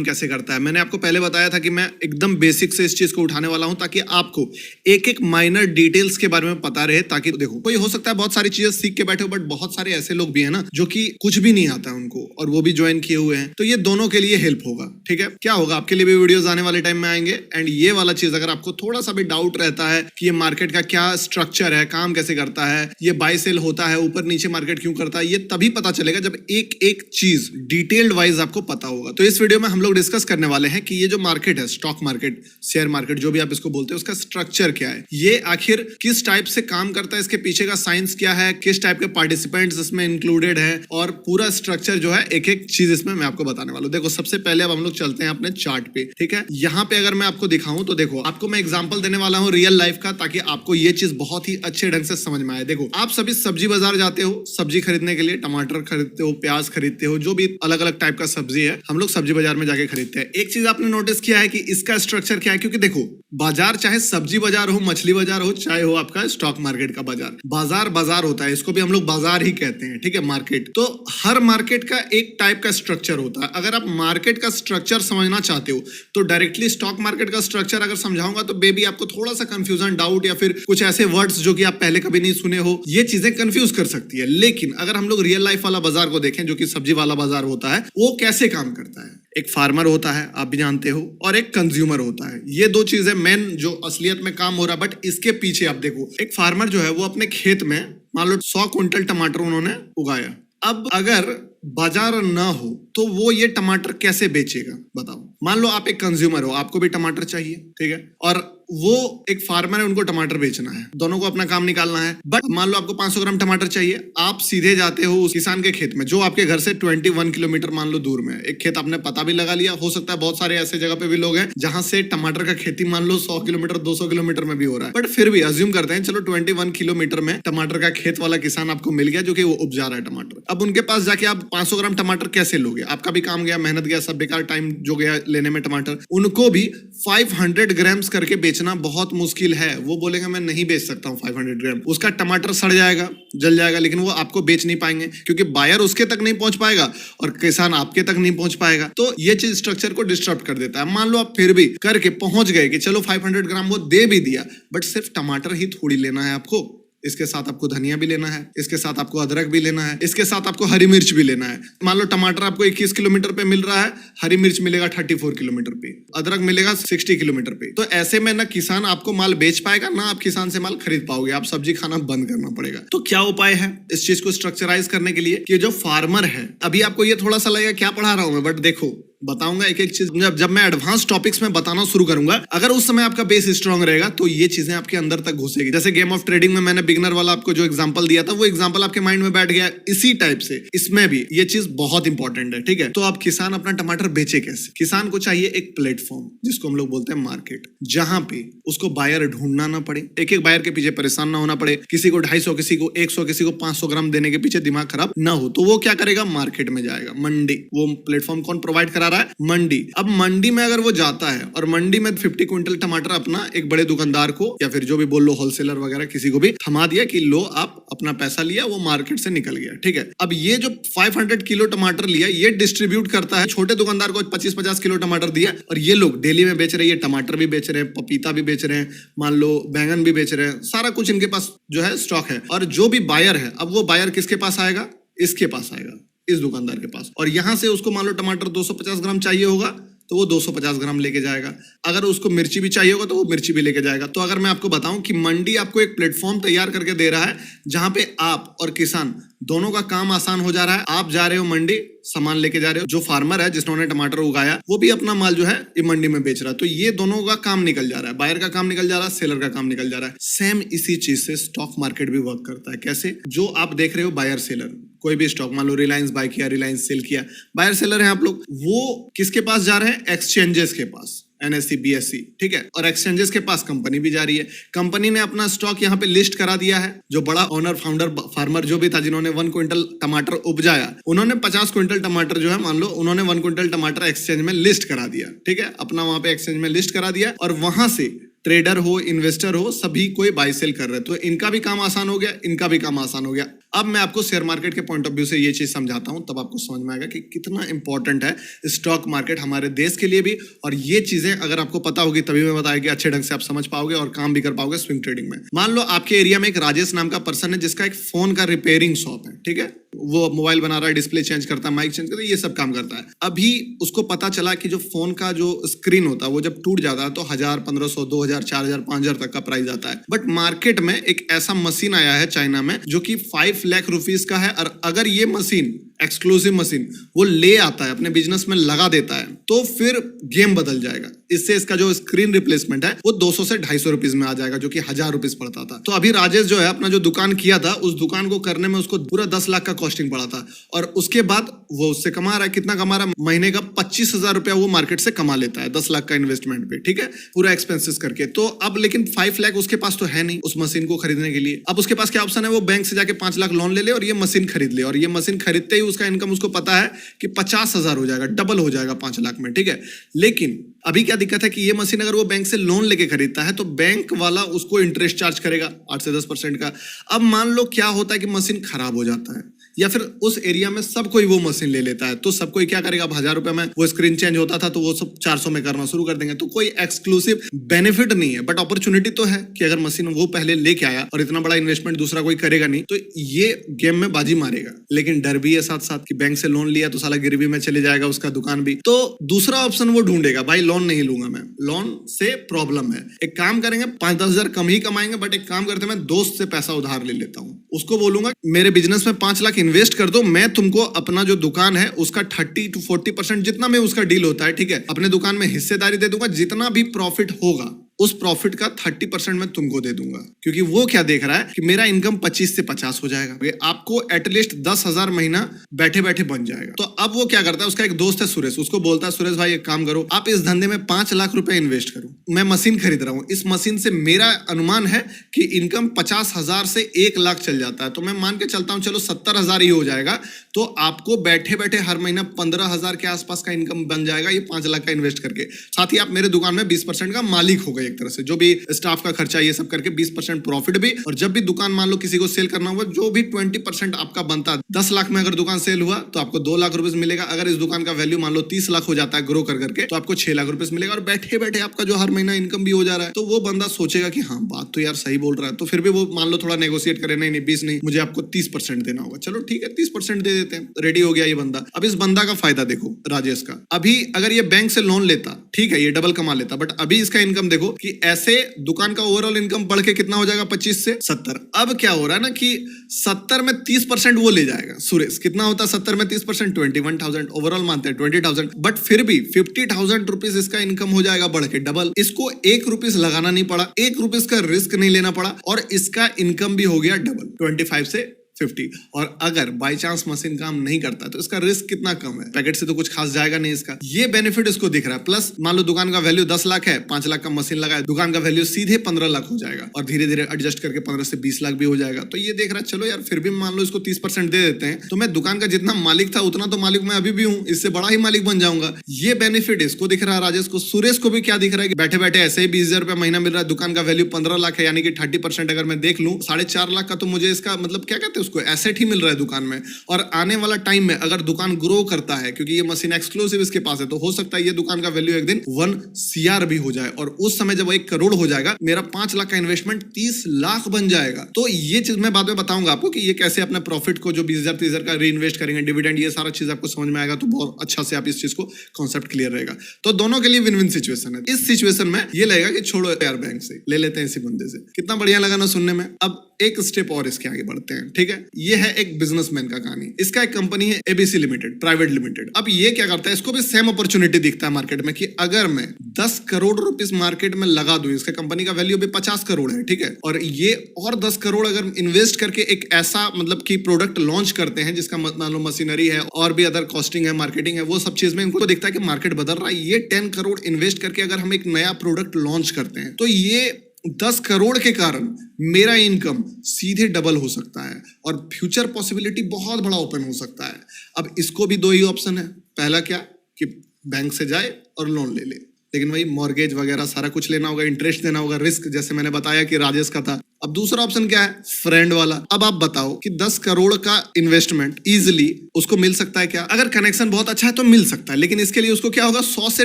कैसे करता है। मैंने आपको पहले बताया था कि मैं एकदम बेसिक से इस चीज को उठाने वाला हूं ताकि आपको एक एक माइनर डिटेल्स के बारे में पता रहे। ताकि देखो, कोई हो सकता है बहुत सारी चीजें सीख के बैठे हो, बट बहुत सारे ऐसे लोग भी है ना जो कि कुछ भी नहीं आता है उनको, और वो भी ज्वाइन किए हुए हैं। तो ये दोनों के लिए हेल्प होगा। ठीक है, क्या होगा आपके लिए भी वीडियोस आने वाले टाइम में आएंगे। एंड ये वाला चीज अगर आपको थोड़ा सा भी डाउट रहता है कि ये मार्केट का क्या स्ट्रक्चर है, काम कैसे करता है, ये बाय सेल होता है, ऊपर नीचे मार्केट क्यों करता है, ये तभी पता चलेगा जब एक एक चीज डिटेल्ड वाइज आपको पता होगा। तो इस वीडियो में हम लोग डिस्कस करने वाले हैं कि ये जो मार्केट है, स्टॉक मार्केट, शेयर मार्केट, जो भी आप इसको बोलते हैं, उसका स्ट्रक्चर क्या है, ये आखिर किस टाइप से काम करता है, इसके पीछे का साइंस क्या है, किस टाइप के पार्टिसिपेंट्स इसमें इंक्लूडेड है, और पूरा स्ट्रक्चर जो है एक एक चीज इसमें मैं आपको बताने वाला हूं। देखो, सबसे पहले अब हम लोग चलते हैं अपने चार्ट पे। ठीक है, यहाँ पे अगर मैं आपको दिखाऊं तो देखो, आपको मैं एग्जांपल देने वाला हूं रियल लाइफ का, ताकि आपको ये चीज बहुत ही अच्छे ढंग से समझ में आए। देखो, आप सभी सब्जी बाजार जाते हो सब्जी खरीदने के लिए, टमाटर खरीदते हो, प्याज खरीदते हो, जो भी अलग अलग टाइप का सब्जी है हम लोग सब्जी बाजार में जाके खरीदते हैं। एक चीज आपने नोटिस किया है कि इसका स्ट्रक्चर क्या है, क्योंकि देखो, बाजार चाहे सब्जी बाजार हो, मछली बाजार हो, चाहे हो आपका स्टॉक मार्केट का बाजार, बाजार बाजार होता है, इसको भी हम लोग बाजार ही कहते हैं। ठीक है, मार्केट। तो हर मार्केट का एक टाइप का स्ट्रक्चर होता है। अगर आप मार्केट का स्ट्रक्चर समझना चाहते हो तो डायरेक्टली स्टॉक मार्केट का स्ट्रक्चर अगर समझाऊंगा तो बेबी आपको थोड़ा सा कंफ्यूजन, डाउट, या फिर कुछ ऐसे वर्ड्स जो कि आप पहले कभी नहीं सुने हो, ये चीजें कंफ्यूज कर सकती है। लेकिन अगर हम लोग रियल लाइफ वाला बाजार को देखें, जो कि सब्जी वाला बाजार होता है, वो कैसे काम करता है। एक फार्मर होता है, आप भी जानते हो, और एक कंज्यूमर होता है। ये दो चीजें मेन जो असलियत में काम हो रहा है। बट इसके पीछे आप देखो, एक फार्मर जो है वो अपने खेत में मान लो 100 क्विंटल टमाटर उन्होंने उगाया। अब अगर बाजार ना हो तो वो ये टमाटर कैसे बेचेगा, बताओ। मान लो आप एक कंज्यूमर हो, आपको भी टमाटर चाहिए, ठीक है, और वो एक फार्मर है, उनको टमाटर बेचना है, दोनों को अपना काम निकालना है। बट मान लो आपको 500 ग्राम टमाटर चाहिए, आप सीधे जाते हो उस किसान के खेत में, जो आपके घर से 21 किलोमीटर मान लो दूर में है। एक खेत आपने पता भी लगा लिया। हो सकता है बहुत सारे ऐसे जगह पे भी लोग हैं जहां से टमाटर का खेती मान लो 100 किलोमीटर 200 किलोमीटर में भी हो रहा है। बट फिर भी अज्यूम करते हैं, चलो 21 किलोमीटर में टमाटर का खेत वाला किसान आपको मिल गया, जो कि वो उपजा रहा है टमाटर। अब उनके पास जाके आप 500 ग्राम टमाटर कैसे लोगे? आपका भी काम गया, मेहनत गया, सब बेकार, टाइम जो गया लेने में टमाटर। उनको भी 500 ग्राम्स करके बेचना बहुत मुश्किल है। वो बोलेंगे मैं नहीं बेच सकता हूँ 500 ग्राम, उसका टमाटर सड़ जाएगा, जल जाएगा, लेकिन वो आपको बेच नहीं पाएंगे क्योंकि बायर उसके तक नहीं पहुंच पाएगा और किसान आपके तक नहीं पहुंच पाएगा। तो ये चीज स्ट्रक्चर को डिस्टर्ब कर देता है। मान लो आप फिर भी करके पहुंच गए कि चलो 500 ग्राम वो दे भी दिया, बट सिर्फ टमाटर ही थोड़ी लेना है आपको, इसके साथ आपको धनिया भी लेना है, इसके साथ आपको अदरक भी लेना है, इसके साथ आपको हरी मिर्च भी लेना है। मान लो टमाटर आपको 21 किलोमीटर पे मिल रहा है, हरी मिर्च मिलेगा 34 किलोमीटर पे, अदरक मिलेगा 60 किलोमीटर पे। तो ऐसे में ना किसान आपको माल बेच पाएगा, ना आप किसान से माल खरीद पाओगे, आप सब्जी खाना बंद करना पड़ेगा। तो क्या उपाय है इस चीज को स्ट्रक्चराइज करने के लिए कि जो फार्मर है, अभी आपको ये थोड़ा सा लगेगा क्या पढ़ा रहा हूं मैं, बट देखो बताऊंगा एक एक चीज। जब मैं एडवांस टॉपिक्स में बताना शुरू करूंगा, अगर उस समय आपका बेस स्ट्रांग रहेगा तो ये चीजें आपके अंदर तक घुसेगी। जैसे गेम ऑफ ट्रेडिंग में मैंने बिगनर वाला आपको जो एग्जांपल दिया था, वो एग्जांपल आपके माइंड में बैठ गया। इसी टाइप से इसमें भी ये चीज बहुत इंपॉर्टेंट है। ठीक है, तो अब किसान अपना टमाटर बेचे कैसे? किसान को चाहिए एक प्लेटफॉर्म, जिसको हम लोग बोलते हैं मार्केट, जहां पे उसको बायर ढूंढना ना पड़े, एक एक बायर के पीछे परेशान ना होना पड़े, किसी को 250, किसी को 100, किसी को 500 ग्राम देने के पीछे दिमाग खराब ना हो। तो वो क्या करेगा? मार्केट में जाएगा, मंडी। वो प्लेटफॉर्म कौन प्रोवाइड करा रहा है? मंडी। अब मंडी में अगर वो जाता है और मंडी में 50 क्विंटल टमाटर अपना एक बड़े दुकानदार को, या फिर जो भी बोल लो होलसेलर वगैरह, किसी को भी थमा दिया कि लो आप अपना पैसा लिया, वो मार्केट से निकल गया। ठीक है, अब ये जो 500 किलो टमाटर लिया, ये डिस्ट्रीब्यूट करता है छोटे दुकानदार को। 25-50 किलो टमाटर दिया और ये लोग डेली में बेच रहे हैं, टमाटर भी बेच रहे हैं, पपीता भी बेच रहे हैं, मान लो बैंगन भी बेच रहे हैं, सारा कुछ इनके पास जो है स्टॉक है। और जो भी बायर है, अब वो बायर किसके पास आएगा? इसके पास आएगा, इस दुकानदार के पास। और यहां से उसको मान लो टमाटर 250 ग्राम चाहिए होगा तो वो 250 ग्राम लेके जाएगा। अगर उसको मिर्ची भी चाहिए होगा तो वो मिर्ची भी लेके जाएगा। तो अगर मैं आपको बताऊं कि मंडी आपको एक प्लेटफॉर्म तैयार करके दे रहा है जहां पे आप और किसान दोनों का काम आसान हो जा रहा है। आप जा रहे हो मंडी, सामान लेके जा रहे हो, जो फार्मर है जिसने टमाटर उगाया वो भी अपना माल जो है ये मंडी में बेच रहा है। तो ये दोनों का काम निकल जा रहा है, बायर का काम निकल जा रहा है, सेलर का काम निकल जा रहा है। सेम इसी चीज से स्टॉक मार्केट भी वर्क करता है। कैसे? जो आप देख रहे हो बायर सेलर, कोई भी स्टॉक, मान लो रिलायंस बाय किया, रिलायंस सेल किया, बायर सेलर है आप लोग, वो किसके पास जा रहे हैं? एक्सचेंजेस के पास, NSE, BSE, ठीक है, और एक्सचेंजेस के पास कंपनी भी जा रही है। कंपनी ने अपना स्टॉक यहाँ पे लिस्ट करा दिया है। जो बड़ा ओनर, फाउंडर, फार्मर जो भी था, जिन्होंने 1 क्विंटल टमाटर उपजाया, उन्होंने 50 क्विंटल टमाटर जो है, मान लो उन्होंने 1 क्विंटल टमाटर एक्सचेंज में लिस्ट करा दिया। ठीक है, अपना वहां पे एक्सचेंज में लिस्ट करा दिया और वहां से ट्रेडर हो, इन्वेस्टर हो, सभी कोई बाय सेल कर रहे हैं। तो इनका भी काम आसान हो गया, इनका भी काम आसान हो गया। अब मैं आपको शेयर मार्केट के पॉइंट ऑफ व्यू से ये चीज समझाता हूं, तब आपको समझ में आएगा कि कितना इंपॉर्टेंट है स्टॉक मार्केट हमारे देश के लिए भी। और ये चीजें अगर आपको पता होगी तभी मैं बताया कि अच्छे ढंग से आप समझ पाओगे और काम भी कर पाओगे स्विंग ट्रेडिंग में। मान लो आपके एरिया में एक राजेश नाम का पर्सन है जिसका एक फोन का रिपेयरिंग शॉप है, ठीक है। वो मोबाइल बना रहा है, डिस्प्ले चेंज करता है, माइक चेंज करता है, ये सब काम करता है। अभी उसको पता चला कि जो फोन का जो स्क्रीन होता है वो जब टूट जाता है तो 1000, 1500, 2000, 4000, 5000 तक का प्राइस आता है। बट मार्केट में एक ऐसा मशीन आया है चाइना में जो कि 5 लाख रुपीस का है, और अगर ये मशीन एक्सक्लूसिव मशीन वो ले आता है अपने बिजनेस में लगा देता है तो फिर गेम बदल जाएगा। इससे इसका जो स्क्रीन रिप्लेसमेंट है वो 200 से 250 रुपीस में आ जाएगा, जो कि 1000 रुपीस पड़ता था। तो अभी राजेश जो है अपना जो दुकान किया था, उस दुकान को करने में उसको पूरा 10 लाख का कॉस्टिंग पड़ा था। और उसके बाद वो उससे कमा रहा है, कितना कमा रहा है? महीने का 25,000 रुपया वो मार्केट से कमा लेता है 10 लाख का इन्वेस्टमेंट पे, ठीक है, पूरा एक्सपेंसेस करके। तो अब लेकिन 5 लाख उसके पास तो है नहीं उस मशीन को खरीदने के लिए। अब उसके पास क्या ऑप्शन है? वो बैंक से जाके 5 लाख लोन ले ले और ये मशीन खरीद ले। और ये मशीन खरीदते ही उसका इनकम उसको पता है कि 50,000 हो जाएगा, डबल हो जाएगा 5 लाख में, ठीक है। लेकिन अभी क्या दिक्कत है कि ये मशीन अगर वो बैंक से लोन लेके खरीदता है तो बैंक वाला उसको इंटरेस्ट चार्ज करेगा 8 से 10% का। अब मान लो क्या होता है कि मशीन खराब हो जाता है, या फिर उस एरिया में सब कोई वो मशीन ले लेता है, तो सब कोई क्या करेगा? अब 1000 रुपए में वो स्क्रीन चेंज होता था तो वो सब 400 में करना शुरू कर देंगे। तो कोई एक्सक्लूसिव बेनिफिट नहीं है, बट अपॉर्चुनिटी तो है कि अगर मशीन वो पहले लेके आया और इतना बड़ा इन्वेस्टमेंट दूसरा कोई करेगा नहीं तो ये गेम में बाजी मारेगा। लेकिन डर भी है साथ साथ कि बैंक से लोन लिया तो साला गिरवी में चले जाएगा उसका दुकान भी। तो दूसरा ऑप्शन वो ढूंढेगा, भाई लोन नहीं लूंगा मैं, लोन से प्रॉब्लम है। एक काम करेंगे, 5-10 हजार कम ही कमाएंगे, बट एक काम करते मैं दोस्त से पैसा उधार ले लेता हूँ। उसको बोलूंगा मेरे बिजनेस में 5 लाख इन्वेस्ट कर दो, मैं तुमको अपना जो दुकान है उसका 30 to 40% जितना में उसका डील होता है, ठीक है, अपने दुकान में हिस्सेदारी दे दूंगा। जितना भी प्रॉफिट होगा उस प्रॉफिट का 30% मैं तुमको दे दूंगा, क्योंकि वो क्या देख रहा है कि मेरा इनकम 25 से 50 हो जाएगा, आपको एटलीस्ट 10,000 महीना बैठे बैठे बन जाएगा। तो अब वो क्या करता है, उसका एक दोस्त है सुरेश, उसको बोलता है सुरेश भाई एक काम करो, आप इस धंधे में 5 लाख रुपए इन्वेस्ट करो, मैं मशीन खरीद रहा हूँ, इस मशीन से मेरा अनुमान है कि इनकम 50,000 से 1 लाख चल जाता है, तो मैं मान के चलता हूँ चलो 70,000 ही हो जाएगा, तो आपको बैठे बैठे हर महीना 15,000 के आसपास का इनकम बन जाएगा ये 5 लाख का इन्वेस्ट करके। साथ ही आप मेरे दुकान में 20% का मालिक हो गए एक तरह से, जो भी स्टाफ का खर्चा ये सब करके 20% प्रॉफिट भी। और जब भी दुकान मान लो किसी को सेल करना हुआ, जो भी 20% आपका बनता है, 10 लाख में अगर दुकान सेल हुआ तो आपको 2 लाख रुपए मिलेगा। अगर इस दुकान का वैल्यू मान लो 30 लाख हो जाता है ग्रो कर करके, तो आपको 6 लाख रुपए मिलेगा, और बैठे बैठे आपका जो हर महीना इनकम भी हो जा रहा है। तो वो बंदा सोचेगा कि हाँ बात तो यार सही बोल रहा है, तो फिर भी वो मान लो थोड़ा नेगोशिएट करे, नहीं 20 नहीं, मुझे आपको 30% देना होगा, चलो ठीक है 30% दे देते हैं, रेडी हो गया ये बंदा। अब इस बंदा का फायदा देखो राजेश का, अभी अगर ये बैंक से लोन लेता, ठीक है, ये डबल कमा लेता, बट अभी इसका इनकम देखो कि ऐसे दुकान का ओवरऑल इनकम बढ़ के कितना हो जाएगा? 25 से 70। अब क्या हो रहा है ना कि 70 में 30% वो ले जाएगा सुरेश। कितना होता है 70 में 30%? 21,000। ओवरऑल मानते हैं 20,000, बट फिर भी 50,000 रुपीज इसका इनकम हो जाएगा बढ़ के डबल। इसको 1 रुपीस लगाना नहीं पड़ा, 1 रुपीस का रिस्क नहीं लेना पड़ा, और इसका इनकम भी हो गया डबल, 25 से 50। और अगर बाय चांस मशीन काम नहीं करता तो इसका रिस्क कितना कम है, पैकेट से तो कुछ खास जाएगा नहीं इसका। ये बेनिफिट इसको दिख रहा है। प्लस मान लो दुकान का वैल्यू 10 लाख है, 5 लाख का मशीन लगा है, दुकान का वैल्यू सीधे 15 लाख हो जाएगा, और धीरे धीरे एडजस्ट करके 15 से 20 लाख भी हो जाएगा। तो ये देख रहा है चलो यार फिर भी मान लो इसको 30% दे देते हैं, तो मैं दुकान का जितना मालिक था उतना तो मालिक मैं अभी भी हूँ, इससे बड़ा ही मालिक बन जाऊंगा। ये बेनिफिट इसको दिख रहा है राजेश को। सुरेश को भी क्या दिख रहा है कि बैठे बैठे ऐसे ही 20,000 रुपया महीना मिल रहा है, दुकान का वैल्यू 15 लाख है, यानी कि 30% अगर मैं देख लूं 4.5 लाख का, तो मुझे इसका मतलब क्या कहते हैं उसको, एसेट ही मिल रहा है दुकान में। और आने वाला टाइम में अगर दुकान ग्रो करता है, क्योंकि ये मशीन एक्सक्लूसिव इसके पास है, तो हो सकता है ये दुकान का वैल्यू एक दिन 1 CR भी हो जाए, और उस समय जब 1 करोड़ हो जाएगा, मेरा 5 लाख का इन्वेस्टमेंट 30 लाख बन जाएगा। तो ये चीज मैं बाद में बताऊंगा आपको कि ये कैसे अपने प्रॉफिट को जो 20,000 30,000 का री इन्वेस्ट करेंगे, डिविडेंड, ये सारा चीज आपको समझ में आएगा, तो बहुत अच्छा से आप इस चीज को कॉन्सेप्ट क्लियर रहेगा। तो दोनों के लिए विन विन सिचुएशन है। इस सिचुएशन में ये लगेगा कि छोड़ो यार बैंक से ले लेते हैं इसी बंदे से। कितना बढ़िया लगा ना सुनने में। अब एक स्टेप और इसके आगे बढ़ते हैं, ठीक है। ये है एक बिजनेसमैन का कहानी। इसका एक कंपनी है ABC लिमिटेड प्राइवेट लिमिटेड। अब ये क्या करता है, इसको भी सेम अपॉर्चुनिटी दिखता है मार्केट में कि अगर मैं 10 करोड़ रुपीस मार्केट में लगा दूं, इसका कंपनी का वैल्यू भी 50 करोड़ है, ठीक है, और ये और 10 करोड़ अगर इन्वेस्ट करके एक ऐसा मतलब कि प्रोडक्ट लॉन्च करते हैं जिसका मान लो मशीनरी है और भी अदर कॉस्टिंग है, मार्केटिंग है, वो सब चीज में इनको दिखता है कि मार्केट बदल रहा है। ये 10 करोड़ इन्वेस्ट करके अगर हम एक नया प्रोडक्ट लॉन्च करते हैं, तो ये 10 करोड़ के कारण मेरा इनकम सीधे डबल हो सकता है, और फ्यूचर पॉसिबिलिटी बहुत बड़ा ओपन हो सकता है। अब इसको भी 2 ही ऑप्शन है। पहला क्या कि बैंक से जाए और लोन ले ले, लेकिन वही मॉर्गेज वगैरह सारा कुछ लेना होगा, इंटरेस्ट देना होगा, रिस्क जैसे मैंने बताया कि राजेश का था। अब दूसरा ऑप्शन क्या है? फ्रेंड वाला। अब आप बताओ कि 10 करोड़ का इन्वेस्टमेंट इजीली उसको मिल सकता है क्या? अगर कनेक्शन बहुत अच्छा है तो मिल सकता है, लेकिन इसके लिए उसको क्या होगा, 100 से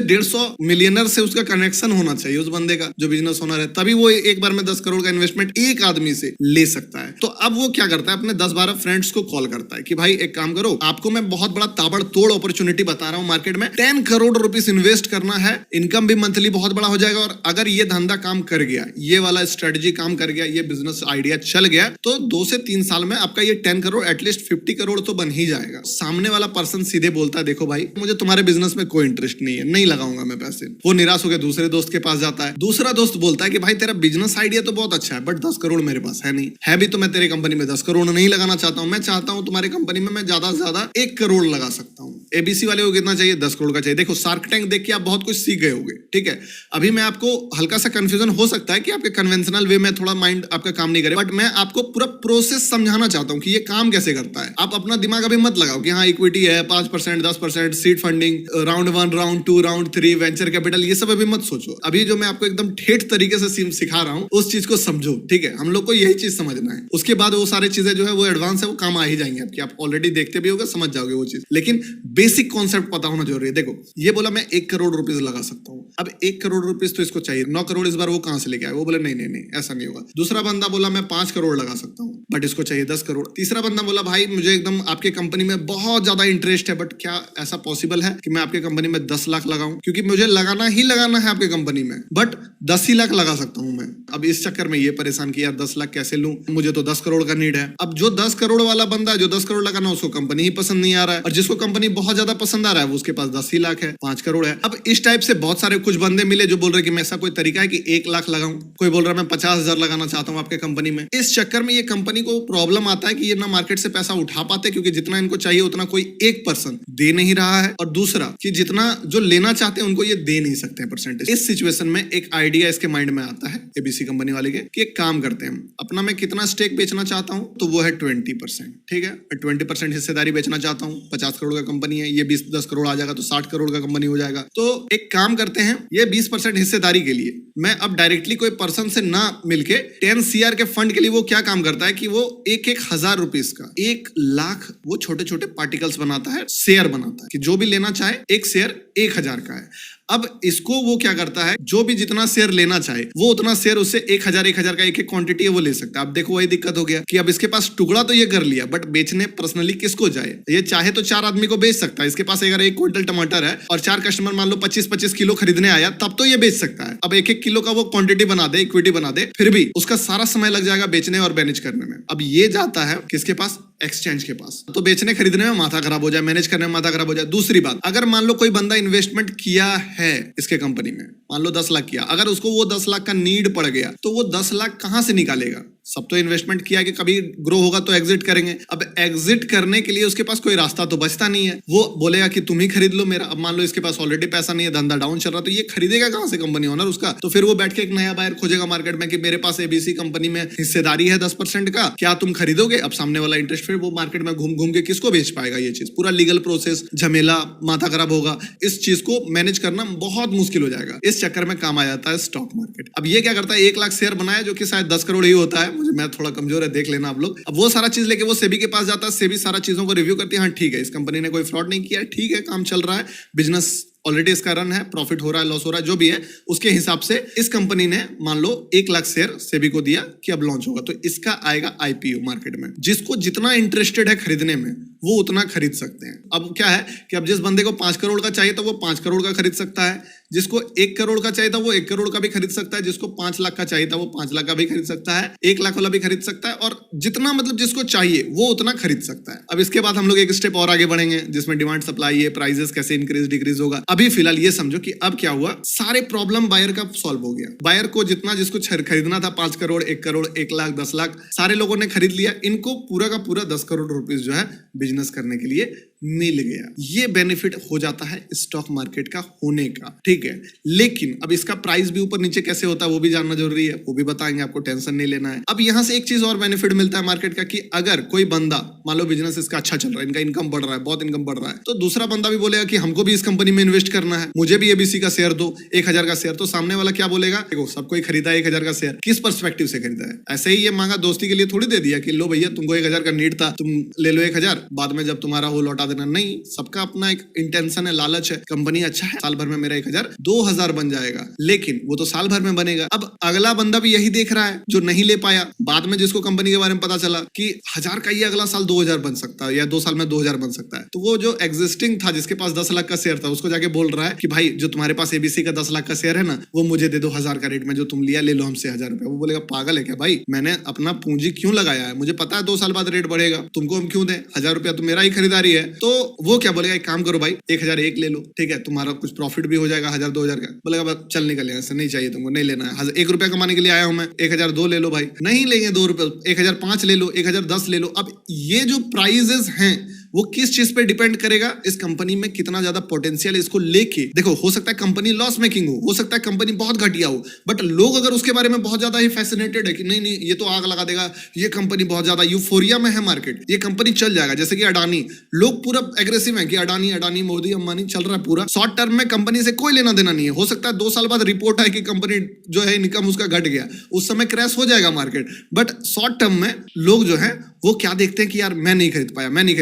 150 मिलियनर से उसका कनेक्शन होना चाहिए उस बंदे का, जो बिजनेस ओनर है, तभी वो एक बार में 10 करोड़ का इन्वेस्टमेंट एक आदमी से ले सकता है। तो अब वो क्या करता है, अपने 10-12 फ्रेंड्स को कॉल करता है कि भाई एक काम करो, आपको मैं बहुत बड़ा ताबड़तोड़ अपॉर्चुनिटी बता रहा हूं मार्केट में, 10 करोड़ रुपीस इन्वेस्ट करना है, इनकम भी मंथली बहुत बड़ा हो जाएगा, और अगर ये धंधा काम कर गया, ये वाला स्ट्रेटजी काम कर गया, ये बिजनेस आइडिया चल गया, तो 2 से 3 साल में आपका ये 10 करोड़ एटलीस्ट 50 करोड़ तो बन ही जाएगा। सामने वाला पर्सन सीधे बोलता है, देखो भाई मुझे तुम्हारे बिजनेस में कोई इंटरेस्ट नहीं है, नहीं लगाऊंगा मैं पैसे। वो निराश होकर दूसरे दोस्त के पास जाता है। दूसरा दोस्त बोलता है कि भाई तेरा बिजनेस आइडिया तो बहुत अच्छा है, बट 10 करोड़ मेरे पास है नहीं, है भी तो मैं तेरे कंपनी में 10 करोड़ नहीं लगाना चाहता हूं, मैं चाहता हूं तुम्हारी कंपनी में मैं ज्यादा से ज्यादा 1 करोड़ लगा सकता हूं। एबीसी वाले को कितना चाहिए? 10 करोड़ का चाहिए। देखो शार्क टैंक देख के आप बहुत कुछ सीख गए होंगे, ठीक है। अभी मैं आपको हल्का सा कंफ्यूजन हो सकता है कि आपके कन्वेंशनल वे में थोड़ा माइंड आपका काम नहीं करे, बट मैं आपको पूरा प्रोसेस समझाना चाहता हूं कि ये काम कैसे करता है। आप अपना दिमाग अभी मत लगाओ कि हाँ इक्विटी है 5%, 10%, seed funding, round 1, round 2, round 3, venture capital, ये सब अभी मत सोचो। अभी जो मैं आपको एकदम ठेठ तरीके से सिखा रहा हूं उस चीज को समझो, ठीक है। हम लोग को यही चीज समझना है, उसके बाद वो सारी चीजें जो है वो एडवांस है, वो काम आ ही जाएंगे आपकी, आप ऑलरेडी देखते भी होगे, समझ जाओगे वो चीज, लेकिन बेसिक कॉन्सेप्ट पता होना जरूरी है। देखो ये बोला मैं 1 करोड़ रुपीस लगा सकता हूँ, अब 1 करोड़ रुपीस तो इसको चाहिए, 9 करोड़ इस बार वो कहां से लेके आए? वो बोले नहीं नहीं नहीं ऐसा नहीं होगा। दूसरा बंदा बोला मैं 5 करोड़ लगा सकता हूँ, बट इसको चाहिए 10 करोड़। तीसरा बंदा बोला भाई मुझे एकदम आपके कंपनी में बहुत ज्यादा इंटरेस्ट है, बट क्या ऐसा पॉसिबल है कि मैं आपके कंपनी में 10 लाख लगाऊं? क्योंकि मुझे लगाना ही लगाना है आपके कंपनी में, बट 10 ही लाख लगा सकता हूं मैं। अब इस चक्कर में ये परेशान कि यार 10 लाख कैसे लूं, मुझे तो 10 करोड़ का नीड है। अब जो 10 करोड़ वाला बंदा है, जो 10 करोड़ लगाना, उसको कंपनी ही पसंद नहीं आ रहा है, और जिसको कंपनी बहुत ज्यादा पसंद आ रहा है वो उसके पास 10 ही लाख है, 5 करोड़ है। अब इस टाइप से बहुत सारे कुछ बंदे मिले जो बोल रहे कि मैं ऐसा कोई तरीका है कि 1 लाख लगाऊं, कोई बोल रहा है मैं 50,000 लगाना चाहता हूं आपके कंपनी में। इस चक्कर में ये कंपनी को प्रॉब्लम आता है कि ये ना मार्केट से पैसा उठा पाते, क्योंकि जितना इनको चाहिए उतना कोई एक पर्सन दे नहीं रहा है, और दूसरा कि जितना जो लेना चाहते हैं उनको ये दे नहीं सकते हैं परसेंटेज। इस सिचुएशन में एक आइडिया इसके माइंड में आता है एबीसी कंपनी वाले के कि एक काम करते हैं, अपना मैं कितना स्टेक बेचना चाहता हूं, तो वो है 20%, ठीक है। 20% हिस्सेदारी बेचना चाहता हूं, 50 करोड़ का कंपनी है, ये 20-10 करोड़ आ जाएगा तो 60 करोड़ का कंपनी हो जाएगा। तो एक काम करते हैं, ये 20% हिस्सेदारी के लिए मैं अब डायरेक्टली कोई पर्सन से ना मिलके 10 CR के फंड के लिए वो क्या काम करता है कि वो 1-1 हजार रुपीस का 1 लाख वो छोटे छोटे पार्टिकल्स बनाता है, शेयर बनाता है कि जो भी लेना चाहे एक शेयर 1,000 का है। अब इसको वो क्या करता है, जो भी जितना शेयर लेना चाहे वो उतना शेयर उससे 1,000 का एक क्वांटिटी है वो ले सकता है। अब देखो वही दिक्कत हो गया कि अब इसके पास टुकड़ा तो ये कर लिया, बट बेचने पर्सनली किसको जाए? ये चाहे तो 4 आदमी को बेच सकता है। इसके पास अगर 1 क्विंटल टमाटर है और 4 कस्टमर मान लो 25-25 किलो खरीदने आया, तब तो ये बेच सकता है। अब 1-1 किलो का वो क्वांटिटी बना दे, इक्विटी बना दे, फिर भी उसका सारा समय लग जाएगा बेचने और मैनेज करने में। अब ये जाता है किसके पास? एक्सचेंज के पास। तो बेचने खरीदने में माथा खराब हो जाए, मैनेज करने में माथा खराब हो जाए। दूसरी बात, अगर मान लो कोई बंदा इन्वेस्टमेंट किया है इसके कंपनी में, मान लो 10 लाख किया, अगर उसको वो 10 लाख का नीड पड़ गया तो वो 10 लाख कहां से निकालेगा? सब तो इन्वेस्टमेंट किया कि कभी ग्रो होगा तो एग्जिट करेंगे। अब एग्जिट करने के लिए उसके पास कोई रास्ता तो बचता नहीं है, वो बोलेगा कि तुम ही खरीद लो मेरा। अब मान लो इसके पास ऑलरेडी पैसा नहीं है, धंधा डाउन चल रहा, तो ये खरीदेगा कहां से कंपनी ओनर उसका? तो फिर वो बैठ के एक नया बायर खोजेगा मार्केट में कि मेरे पास एबीसी कंपनी में हिस्सेदारी है 10% का, क्या तुम खरीदोगे? अब सामने वाला इंटरेस्ट, फिर वो मार्केट में घूम घूम के किसको बेच पाएगा? ये चीज पूरा लीगल प्रोसेस, झमेला, माथा खराब होगा। इस चीज को मैनेज करना बहुत मुश्किल हो जाएगा। इस चक्कर में काम आ जाता है स्टॉक मार्केट। अब ये क्या करता है, 1 लाख शेयर बनाया जो कि शायद 10 करोड़ ही होता है, मुझे मैं थोड़ा कमजोर है, देख लेना आप लोग। अब वो सारा चीज लेके वो सेबी के पास जाता है, सेबी सारा चीजों को रिव्यू करती है, हाँ ठीक है इस कंपनी ने कोई फ्रॉड नहीं किया, ठीक है काम चल रहा है, बिजनेस ऑलरेडी इसका रन है, प्रॉफिट हो रहा है, लॉस हो रहा है, जो भी है उसके हिसाब से इस कंपनी ने मान लो 1 लाख शेयर सेबी को दिया कि अब लॉन्च होगा, तो इसका आएगा आईपीओ मार्केट में। जिसको जितना इंटरेस्टेड है खरीदने में वो उतना खरीद सकते हैं। अब क्या है कि अब जिस बंदे को 5 करोड़ का चाहिए तो वो 5 करोड़ का खरीद सकता है, जिसको 1 करोड़ का चाहिए था वो 1 करोड़ का भी खरीद सकता है, जिसको 5 लाख का चाहिए था वो 5 लाख का भी खरीद सकता है, 1 लाख वाला भी खरीद सकता है, और जितना मतलब जिसको चाहिए वो उतना खरीद सकता है। अब इसके बाद हम लोग एक स्टेप और आगे बढ़ेंगे जिसमें डिमांड सप्लाई है, प्राइसेस कैसे इंक्रीज डिक्रीज होगा। अभी फिलहाल ये समझो कि अब क्या हुआ, सारे प्रॉब्लम बायर का सॉल्व हो गया। बायर को जितना जिसको खरीदना था 5 करोड़, 1 करोड़, 1 लाख, 10 लाख, सारे लोगों ने खरीद लिया। इनको पूरा का पूरा 10 करोड़ रुपीस जो है बिजनेस करने के लिए मिल गया। ये बेनिफिट हो जाता है स्टॉक मार्केट का होने का, ठीक है। लेकिन अब इसका प्राइस भी ऊपर नीचे कैसे होता है वो भी जानना जरूरी है, वो भी बताएंगे, आपको टेंशन नहीं लेना है। अब यहाँ से एक चीज और बेनिफिट मिलता है मार्केट का कि अगर कोई बंदा, मान लो बिजनेस इसका अच्छा चल रहा है, इनका इनकम बढ़ रहा है, बहुत इनकम बढ़ रहा है, तो दूसरा बंदा भी बोलेगा कि हमको भी इस कंपनी में इन्वेस्ट करना है, मुझे भी एबीसी का शेयर दो, 1000 का शेयर। तो सामने वाला क्या बोलेगा, देखो सबको खरीदा है 1000 का शेयर, किस पर्सपेक्टिव से खरीदा है? ऐसे ही ये मांगा दोस्ती के लिए थोड़ी दे दिया कि लो भैया तुमको 1000 का नीड था, तुम ले लो 1000, बाद में जब तुम्हारा हो लौटा देना। नहीं, सबका अपना एक इंटेंशन है, लालच है। कंपनी अच्छा है, साल भर में मेरा 1000 2000 बन जाएगा, लेकिन वो तो साल भर में बनेगा। अब अगला बंदा भी यही देख रहा है जो नहीं ले पाया, बाद में जिसको कंपनी के बारे में पता चला कि 1000 का ये अगला साल 2000 बन सकता है या 2 साल में 2000 बन सकता है, तो वो जो एग्जिस्टिंग था, जिसके पास 10 लाख का शेयर था, उसको जाके बोल रहा है कि भाई जो तुम्हारे पास एबीसी का 10 लाख का शेयर है ना, वो मुझे दे दो 1000 का रेट में, जो तुम लिया ले लो हमसे 1000 रुपए। वो बोलेगा पागल है क्या भाई, मैंने अपना पूंजी क्यों लगाया है, मुझे पता है 2 साल बाद रेट बढ़ेगा, तुमको हम क्यों दें? 1000 रुपया तो मेरा ही खरीदारी है। तो वो क्या बोलेगा, एक काम करो भाई 1001 ले लो, ठीक है, तुम्हारा कुछ प्रॉफिट भी हो जाएगा 1000 2000 का। बोलेगा चल निकल, ऐसा नहीं चाहिए तुमको, नहीं लेना है, 1 रुपया कमाने के लिए आया हूं मैं, 1002 ले लो भाई। नहीं लेंगे 2 रुपए, 1005 ले लो, 1010 ले लो। अब ये जो प्राइजेस हैं वो किस चीज पे डिपेंड करेगा, इस कंपनी में कितना ज्यादा पोटेंशियल है इसको लेके। देखो, हो सकता है कंपनी लॉस मेकिंग हो सकता है कंपनी बहुत घटिया हो, बट लोग अगर उसके बारे में बहुत ज्यादा ही फैसिनेटेड है कि नहीं नहीं ये तो आग लगा देगा, ये कंपनी बहुत ज्यादा यूफोरिया में है मार्केट, ये कंपनी चल जाएगा। जैसे कि अडानी, लोग पूरा एग्रेसिव है कि अडानी अडानी मोदी अंबानी चल रहा है पूरा। शॉर्ट टर्म में कंपनी से कोई लेना देना नहीं है, हो सकता है 2 साल बाद रिपोर्ट आए कि कंपनी जो है इनकम उसका घट गया, उस समय क्रैश हो जाएगा मार्केट। बट शॉर्ट टर्म में लोग जो है वो क्या देखते हैं कि यार मैं नहीं खरीद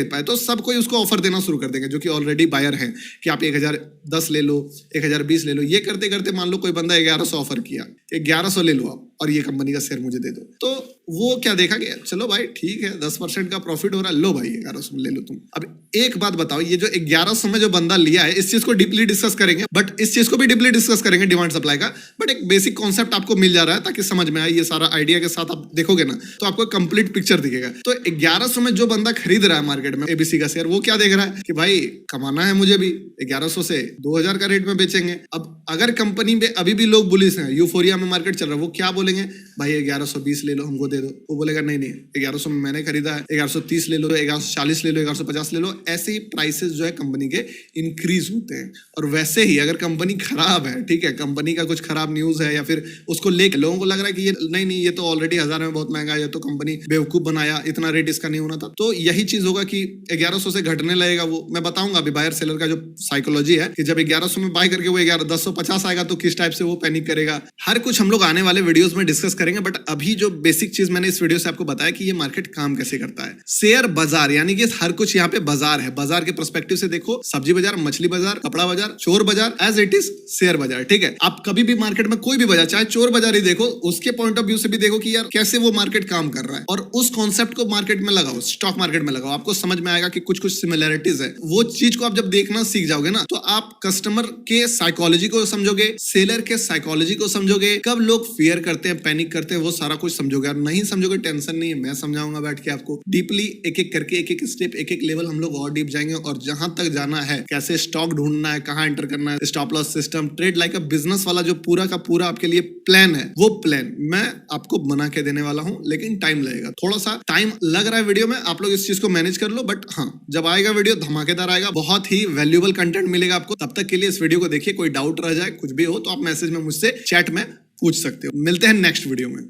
पाया, तो सब कोई उसको ऑफर देना शुरू कर देंगे जो कि ऑलरेडी बायर हैं कि आप 1010 ले लो, 1020 ले लो। ये करते करते मान लो कोई बंदा 1100 ऑफर किया, 1100 ले लो आप और ये कंपनी का शेयर मुझे दे दो, तो वो क्या देखा कि चलो भाई ठीक है 10% का प्रॉफिट हो रहा है, लो भाई 1100 ले लो तुम। अब एक बात बताओ, ये जो 1100 में जो बंदा लिया है, इस चीज को डीपली डिस्कस करेंगे, बट इस चीज को भी डीपली डिस्कस करेंगे डिमांड सप्लाई का। बट एक बेसिक कॉन्सेप्ट आपको मिल जा रहा है ताकि समझ में आए, ये सारा आइडिया के साथ आप देखोगे ना तो आपको कंप्लीट पिक्चर दिखेगा। तो 1100 में जो बंदा खरीद रहा है मार्केट में एबीसी का शेयर, वो क्या देख रहा है कि भाई कमाना है मुझे भी, 1100 से 2000 का रेट में बेचेंगे। अब अगर कंपनी में अभी भी लोग बुलिश हैं, यूफोरिया में मार्केट चल रहा है, वो क्या बोलेंगे, भाई 1120 ले लो हमको दे दो। वो बोलेगा नहीं नहीं 1100 में मैंने खरीदा है, 1130 ले लो, 1140 ले लो, 1150 ले लो। ऐसे ही प्राइसेस जो है कंपनी के इंक्रीज होते हैं। और वैसे ही अगर कंपनी खराब है, ठीक है, कंपनी का कुछ खराब न्यूज है या फिर उसको लेकर लोगों को लग रहा है कि ये नहीं ये तो ऑलरेडी 1000 में बहुत महंगा है, ये तो कंपनी बेवकूफ बनाया, इतना रेट इसका नहीं होना था, तो यही चीज होगा कि 1100 से घटने लगेगा। वो मैं बताऊंगा अभी बायर सेलर का जो साइकोलॉजी है कि जब 1100 में बाय करके वो 1050 आएगा तो किस टाइप से वो पैनिक करेगा। हर कुछ हम लोग आने वाले वीडियोस में डिस्कस करेंगे, बट अभी जो बेसिक चीज मैंने इस वीडियो से आपको बताया कि ये मार्केट काम कैसे करता है। शेयर बाजार यानी कि हर कुछ यहाँ पे बाजार है। बाजार के पर्सपेक्टिव से देखो, सब्जी बाजार, मछली बाजार, कपड़ा बाजार, चोर बाजार, एज इट इज शेयर बाजार, ठीक है। आप कभी भी मार्केट में कोई भी बाजार, चाहे चोर बाजार ही देखो, उसके पॉइंट ऑफ व्यू से भी देखो कि यार कैसे वो मार्केट काम कर रहा है, और उस कॉन्सेप्ट को मार्केट में लगाओ, स्टॉक मार्केट में लगाओ, आपको समझ में आएगा कि कुछ कुछ सिमिलरिटीज है। वो चीज को आप जब देखना सीख जाओगे ना, तो आप कस्टमर के साइकोलॉजी को समझोगे, सेलर के साइकोलॉजी को समझोगे, कब लोग फियर करते हैं, पैनिक करते हैं, वो सारा कुछ समझोगे। और नहीं समझोगे टेंशन नहीं है, मैं समझाऊंगा बैठ के आपको डीपली, एक एक करके, एक एक स्टेप, एक एक लेवल हम लोग और डीप जाएंगे। और जहां तक जाना है, कैसे स्टॉक ढूंढना है, कहां एंटर करना है, stop loss system, trade like a business वाला जो पूरा का पूरा आपके लिए प्लान है, वो प्लान मैं आपको बना के देने वाला हूं। लेकिन टाइम लगेगा, थोड़ा सा टाइम लग रहा है वीडियो में, आप लोग इस चीज को मैनेज कर लो। बट हाँ, जब आएगा वीडियो धमाकेदार आएगा, बहुत ही वैल्यूएबल कंटेंट मिलेगा आपको। तब तक के लिए इस वीडियो को देखिए, कोई डाउट रह जाए, कुछ भी हो तो आप मैसेज में मुझसे चैट में पूछ सकते हो। मिलते हैं नेक्स्ट वीडियो में।